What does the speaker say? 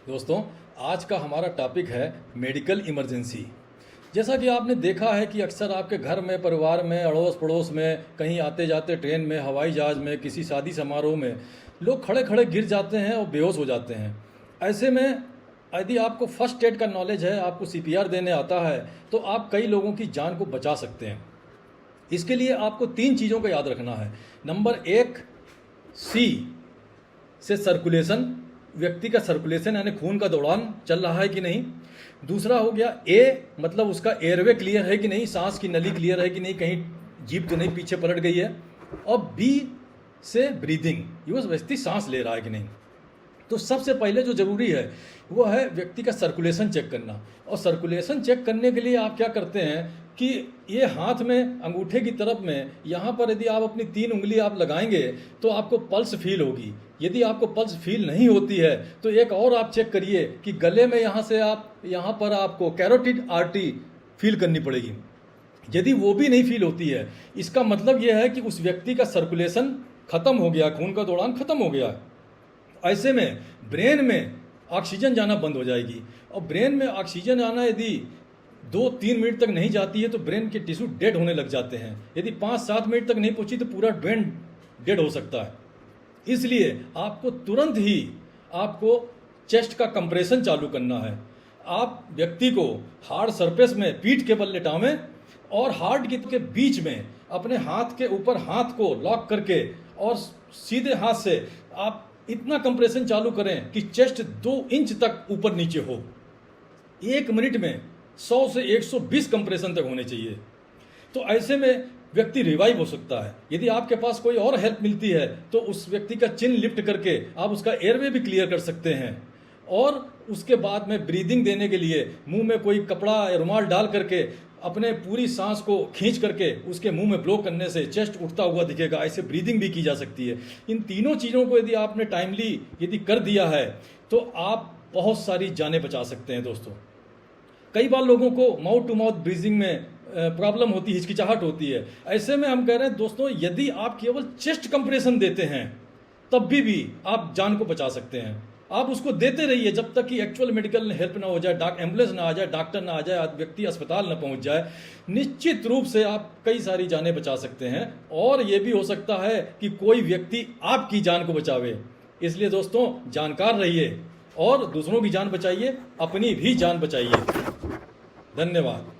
दोस्तों, आज का हमारा टॉपिक है मेडिकल इमरजेंसी। जैसा कि आपने देखा है कि अक्सर आपके घर में, परिवार में, अड़ोस पड़ोस में, कहीं आते जाते ट्रेन में, हवाई जहाज़ में, किसी शादी समारोह में लोग खड़े खड़े गिर जाते हैं और बेहोश हो जाते हैं। ऐसे में यदि आपको फर्स्ट एड का नॉलेज है, आपको सीपीआर देने आता है, तो आप कई लोगों की जान को बचा सकते हैं। इसके लिए आपको 3 चीज़ों को याद रखना है। नंबर 1, सी से सर्कुलेशन, व्यक्ति का सर्कुलेशन यानी खून का दौड़ान चल रहा है कि नहीं। दूसरा हो गया ए, मतलब उसका एयरवे क्लियर है कि नहीं, सांस की नली क्लियर है कि नहीं, कहीं जीभ तो नहीं पीछे पलट गई है। और बी से ब्रीदिंग, ये व्यक्ति सांस ले रहा है कि नहीं। तो सबसे पहले जो ज़रूरी है वो है व्यक्ति का सर्कुलेशन चेक करना। और सर्कुलेशन चेक करने के लिए आप क्या करते हैं कि ये हाथ में अंगूठे की तरफ में यहाँ पर यदि आप अपनी 3 उंगली आप लगाएंगे तो आपको पल्स फील होगी। यदि आपको पल्स फील नहीं होती है तो एक और आप चेक करिए कि गले में यहाँ पर आपको कैरोटिड आर्टरी फील करनी पड़ेगी। यदि वो भी नहीं फील होती है, इसका मतलब यह है कि उस व्यक्ति का सर्कुलेशन खत्म हो गया, खून का दौड़ान खत्म हो गया। ऐसे में ब्रेन में ऑक्सीजन जाना बंद हो जाएगी। और ब्रेन में ऑक्सीजन आना यदि 2-3 मिनट तक नहीं जाती है तो ब्रेन के टिश्यू डेड होने लग जाते हैं। यदि 5-7 मिनट तक नहीं पहुंची तो पूरा ब्रेन डेड हो सकता है। इसलिए आपको तुरंत ही आपको चेस्ट का कंप्रेशन चालू करना है। आप व्यक्ति को हार्ड सरफेस में पीठ के बल लेटावें और हार्ट के बीच में अपने हाथ के ऊपर हाथ को लॉक करके और सीधे हाथ से आप इतना कंप्रेशन चालू करें कि चेस्ट 2 इंच तक ऊपर नीचे हो। 1 मिनट में 100 से 120 कंप्रेशन तक होने चाहिए। तो ऐसे में व्यक्ति रिवाइव हो सकता है। यदि आपके पास कोई और हेल्प मिलती है तो उस व्यक्ति का चिन लिफ्ट करके आप उसका एयरवे भी क्लियर कर सकते हैं। और उसके बाद में ब्रीदिंग देने के लिए मुंह में कोई कपड़ा या रुमाल डाल करके अपने पूरी सांस को खींच करके उसके मुंह में ब्लो करने से चेस्ट उठता हुआ दिखेगा। ऐसे ब्रीदिंग भी की जा सकती है। इन तीनों चीज़ों को यदि आपने टाइमली यदि कर दिया है तो आप बहुत सारी जानें बचा सकते हैं। दोस्तों, कई बार लोगों को माउथ टू माउथ ब्रीदिंग में प्रॉब्लम होती है, हिचकिचाहट होती है। ऐसे में हम कह रहे हैं दोस्तों, यदि आप केवल चेस्ट कंप्रेशन देते हैं तब भी आप जान को बचा सकते हैं। आप उसको देते रहिए जब तक कि एक्चुअल मेडिकल हेल्प ना हो जाए, एम्बुलेंस ना आ जाए, डॉक्टर ना आ जाए, व्यक्ति अस्पताल ना पहुंच जाए। निश्चित रूप से आप कई सारी जानें बचा सकते हैं। और ये भी हो सकता है कि कोई व्यक्ति आपकी जान को बचावे। इसलिए दोस्तों, जानकार रहिए और दूसरों की जान बचाइए, अपनी भी जान बचाइए। धन्यवाद।